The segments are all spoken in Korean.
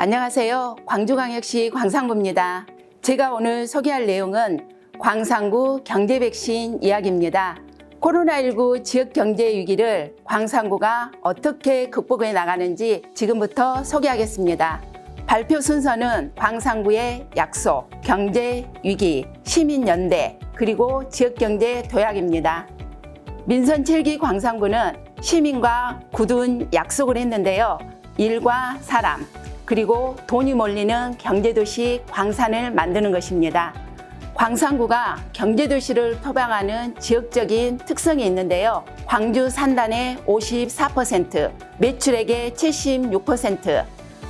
안녕하세요. 광주광역시 광산구입니다. 제가 오늘 소개할 내용은 광산구 경제백신 이야기입니다. 코로나19 지역 경제 위기를 광산구가 어떻게 극복해 나가는지 지금부터 소개하겠습니다. 발표 순서는 광산구의 약속, 경제 위기, 시민연대, 그리고 지역경제 도약입니다. 민선 7기 광산구는 시민과 굳은 약속을 했는데요. 일과 사람, 그리고 돈이 몰리는 경제도시 광산을 만드는 것입니다. 광산구가 경제도시를 표방하는 지역적인 특성이 있는데요. 광주 산단의 54%, 매출액의 76%,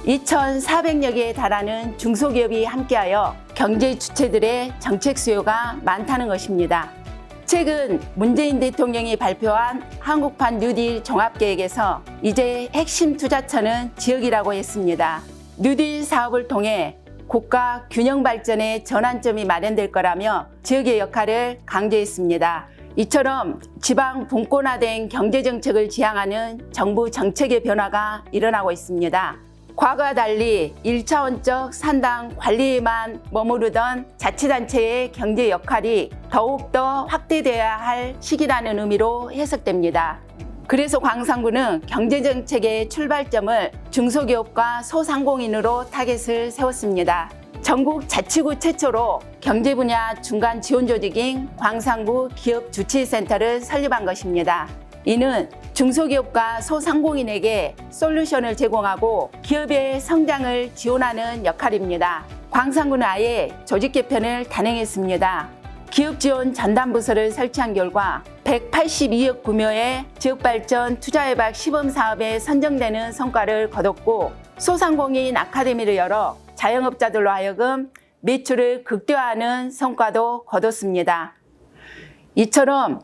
2,400여 개에 달하는 중소기업이 함께하여 경제 주체들의 정책 수요가 많다는 것입니다. 최근 문재인 대통령이 발표한 한국판 뉴딜 종합계획에서 이제 핵심 투자처는 지역이라고 했습니다. 뉴딜 사업을 통해 국가 균형 발전의 전환점이 마련될 거라며 지역의 역할을 강조했습니다. 이처럼 지방 분권화된 경제정책을 지향하는 정부 정책의 변화가 일어나고 있습니다. 과거와 달리 1차원적 산당 관리에만 머무르던 자치단체의 경제 역할이 더욱더 확대되어야 할 시기라는 의미로 해석됩니다. 그래서 광산구는 경제정책의 출발점을 중소기업과 소상공인으로 타겟을 세웠습니다. 전국 자치구 최초로 경제 분야 중간 지원 조직인 광산구 기업주치센터를 설립한 것입니다. 이는 중소기업과 소상공인에게 솔루션을 제공하고 기업의 성장을 지원하는 역할입니다. 광산구는 아예 조직 개편을 단행했습니다. 기업지원 전담부서를 설치한 결과 182억 규모의 지역발전 투자협약 시범사업에 선정되는 성과를 거뒀고, 소상공인 아카데미를 열어 자영업자들로 하여금 매출을 극대화하는 성과도 거뒀습니다. 이처럼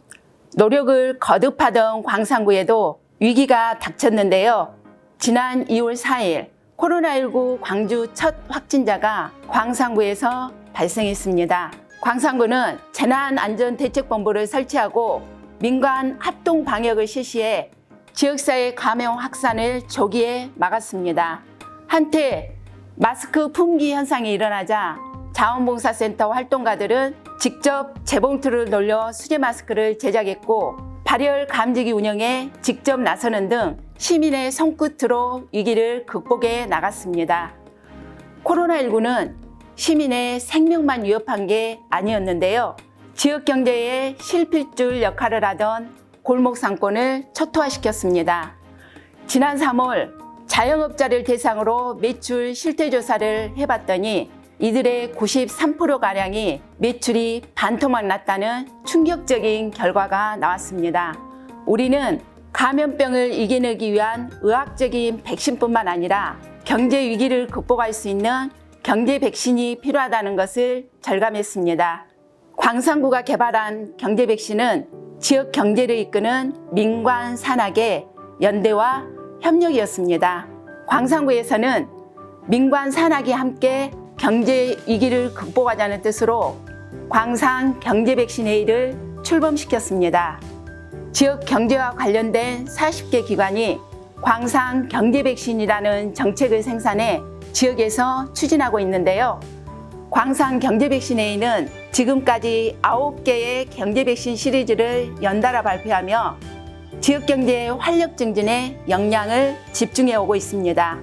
노력을 거듭하던 광산구에도 위기가 닥쳤는데요. 지난 2월 4일 코로나19 광주 첫 확진자가 광산구에서 발생했습니다. 광산구는 재난안전대책본부를 설치하고 민관 합동 방역을 실시해 지역사회 감염 확산을 조기에 막았습니다. 한때 마스크 품귀 현상이 일어나자 자원봉사센터 활동가들은 직접 재봉틀을 돌려 수제 마스크를 제작했고, 발열 감지기 운영에 직접 나서는 등 시민의 손끝으로 위기를 극복해 나갔습니다. 코로나19는 시민의 생명만 위협한 게 아니었는데요. 지역 경제의 실핏줄 역할을 하던 골목 상권을 초토화시켰습니다. 지난 3월 자영업자를 대상으로 매출 실태조사를 해봤더니 이들의 93%가량이 매출이 반토막 났다는 충격적인 결과가 나왔습니다. 우리는 감염병을 이겨내기 위한 의학적인 백신뿐만 아니라 경제 위기를 극복할 수 있는 경제 백신이 필요하다는 것을 절감했습니다. 광산구가 개발한 경제 백신은 지역 경제를 이끄는 민관 산학의 연대와 협력이었습니다. 광산구에서는 민관 산학이 함께 경제 위기를 극복하자는 뜻으로 광산 경제백신 회의를 출범시켰습니다. 지역 경제와 관련된 40개 기관이 광산 경제백신이라는 정책을 생산해 지역에서 추진하고 있는데요. 광산 경제백신 회의는 지금까지 9개의 경제백신 시리즈를 연달아 발표하며 지역 경제의 활력 증진에 역량을 집중해 오고 있습니다.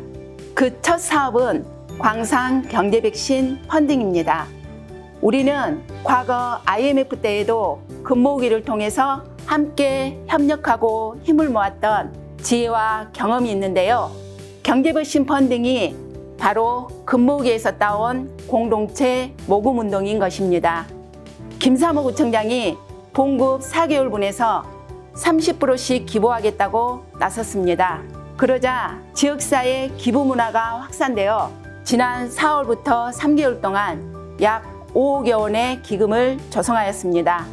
그 첫 사업은 광산 경제백신 펀딩입니다. 우리는 과거 IMF 때에도 금모으기를 통해서 함께 협력하고 힘을 모았던 지혜와 경험이 있는데요. 경제백신 펀딩이 바로 금모으기에서 따온 공동체 모금운동인 것입니다. 김사모 구청장이 봉급 4개월분에서 30%씩 기부하겠다고 나섰습니다. 그러자 지역사회 기부 문화가 확산되어 지난 4월부터 3개월 동안 약 5억여 원의 기금을 조성하였습니다.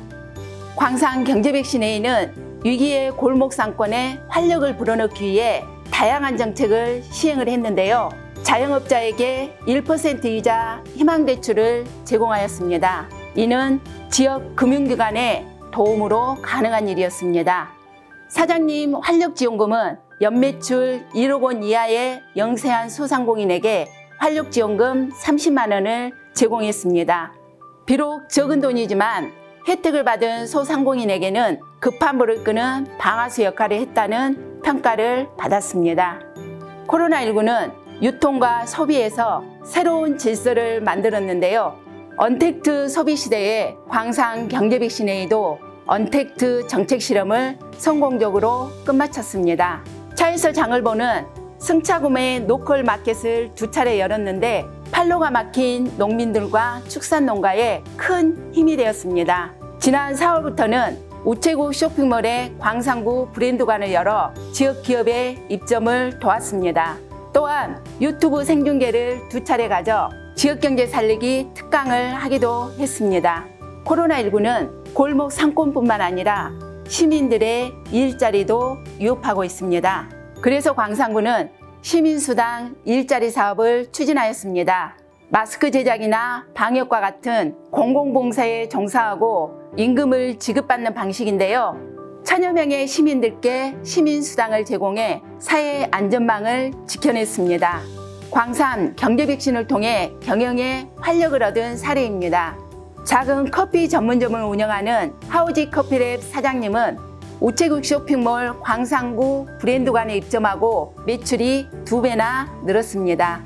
광산 경제백신회의는 위기의 골목 상권에 활력을 불어넣기 위해 다양한 정책을 시행을 했는데요. 자영업자에게 1% 이자 희망대출을 제공하였습니다. 이는 지역 금융기관의 도움으로 가능한 일이었습니다. 사장님 활력지원금은 연매출 1억 원 이하의 영세한 소상공인에게 활력지원금 30만 원을 제공했습니다. 비록 적은 돈이지만 혜택을 받은 소상공인에게는 급한 불을 끄는 방아쇠 역할을 했다는 평가를 받았습니다. 코로나19는 유통과 소비에서 새로운 질서를 만들었는데요. 언택트 소비 시대에 광산 경제백신회의도 언택트 정책 실험을 성공적으로 끝마쳤습니다. 차에서 장을 보는 승차 구매 로컬 마켓을 2차례 열었는데 팔로가 막힌 농민들과 축산농가에 큰 힘이 되었습니다. 지난 4월부터는 우체국 쇼핑몰에 광산구 브랜드관을 열어 지역 기업의 입점을 도왔습니다. 또한 유튜브 생중계를 2차례 가져 지역경제 살리기 특강을 하기도 했습니다. 코로나19는 골목 상권뿐만 아니라 시민들의 일자리도 위협하고 있습니다. 그래서 광산구는 시민수당 일자리 사업을 추진하였습니다. 마스크 제작이나 방역과 같은 공공봉사에 종사하고 임금을 지급받는 방식인데요. 천여 명의 시민들께 시민수당을 제공해 사회 안전망을 지켜냈습니다. 광산 경제백신을 통해 경영에 활력을 얻은 사례입니다. 작은 커피 전문점을 운영하는 하우지 커피랩 사장님은 우체국 쇼핑몰 광산구 브랜드관에 입점하고 매출이 2배나 늘었습니다.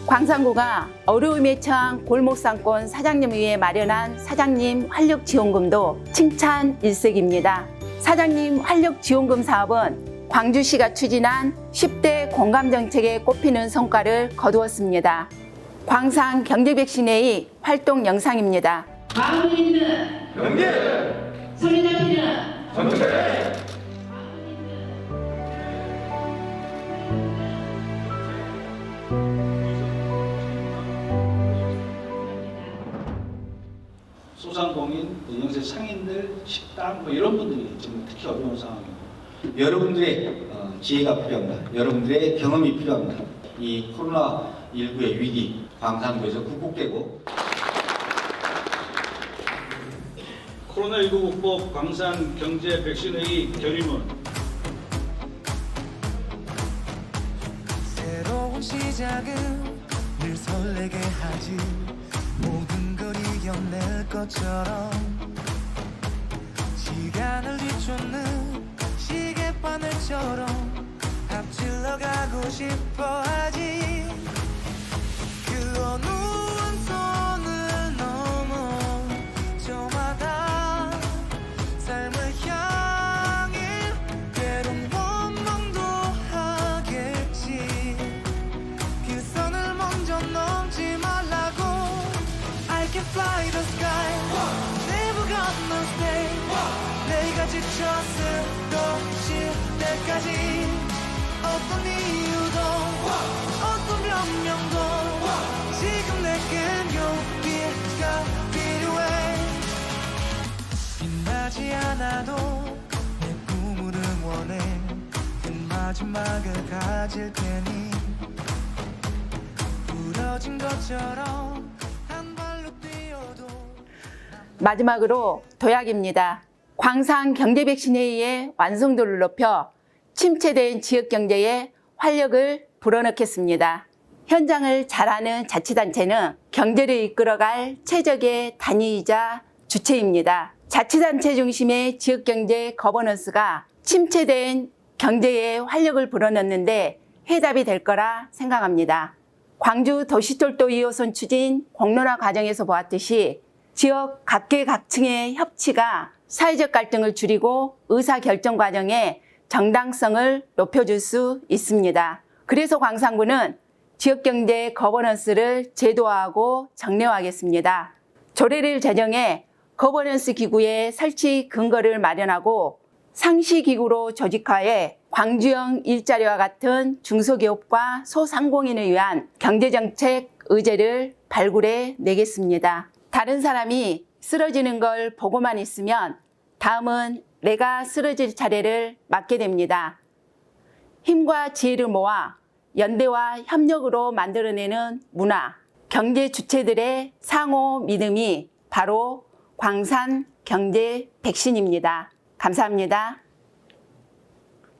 광산구가 어려움에 처한 골목상권 사장님을 위해 마련한 사장님 활력지원금도 칭찬 일색입니다. 사장님 활력지원금 사업은 광주시가 추진한 10대 공감정책에 꼽히는 성과를 거두었습니다. 광산 경제백신회의 활동 영상입니다. 마음에 있는 경제, 소리 잡히는 정책. 소상공인, 영세 상인들, 식당 이런 분들이 지금 특히 어려운 상황이고 여러분들의 지혜가 필요합니다. 여러분들의 경험이 필요합니다. 이 코로나19의 위기 광산구에서 극복되고 코로나19 극복 광산 경제 백신회의 결의문 새로운 시작은 늘 설레게 하지 모든 걸 이겨낼 것처럼 시간을 뒤쫓는 시계바늘처럼 앞질러 가고 싶어 하지 그 어느 원선을 넘어 저마다 삶을 향해 때론 원망도 하겠지 그 선을 먼저 넘지 말라고 I can fly the sky Never gonna stay 내가 지쳐 쓰러질 때까지 어떤 이유도 어떤 변명도 지금 내겐 용기가 필요해 빛나지 않아도 내 꿈을 응원해 그 마지막을 가질 테니 부러진 것처럼 한 발로 뛰어도 마지막으로 도약입니다. 광산 경제백신회의의 완성도를 높여 침체된 지역경제에 활력을 불어넣겠습니다. 현장을 잘 아는 자치단체는 경제를 이끌어갈 최적의 단위이자 주체입니다. 자치단체 중심의 지역경제 거버넌스가 침체된 경제에 활력을 불어넣는데 해답이 될 거라 생각합니다. 광주 도시철도 2호선 추진 공론화 과정에서 보았듯이 지역 각계각층의 협치가 사회적 갈등을 줄이고 의사결정 과정의 정당성을 높여줄 수 있습니다. 그래서 광산구는 지역경제 거버넌스를 제도화하고 정례화하겠습니다. 조례를 제정해 거버넌스 기구의 설치 근거를 마련하고 상시기구로 조직화해 광주형 일자리와 같은 중소기업과 소상공인을 위한 경제정책 의제를 발굴해 내겠습니다. 다른 사람이 쓰러지는 걸 보고만 있으면 다음은 내가 쓰러질 차례를 맞게 됩니다. 힘과 지혜를 모아 연대와 협력으로 만들어내는 문화, 경제 주체들의 상호 믿음이 바로 광산 경제 백신입니다. 감사합니다.